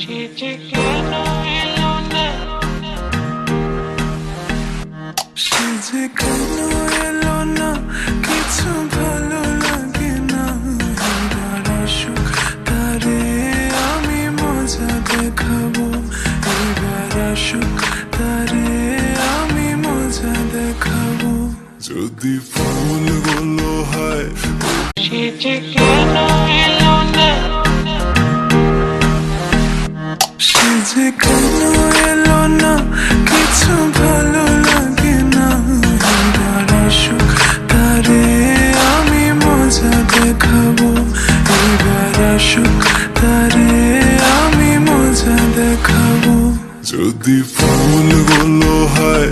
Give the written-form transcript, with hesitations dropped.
সেজে কেন এলো না, সেজে কেন এলো না, কিছু ভালো লাগে না। এবার আসুক তারে আমি মজা দেখাবো, এবার আসুক তারে আমি মজা দেখাবো। যদি ফুলগুলো হয় সেজে কেন এলো না, সেজে কেন এলো না, কিছু ভালো লাগে না। এবার আসুক তারে আমি মজা দেখাবো, এবার আসুক তারে আমি মজা দেখাবো। যদি ফুলগুলো হয়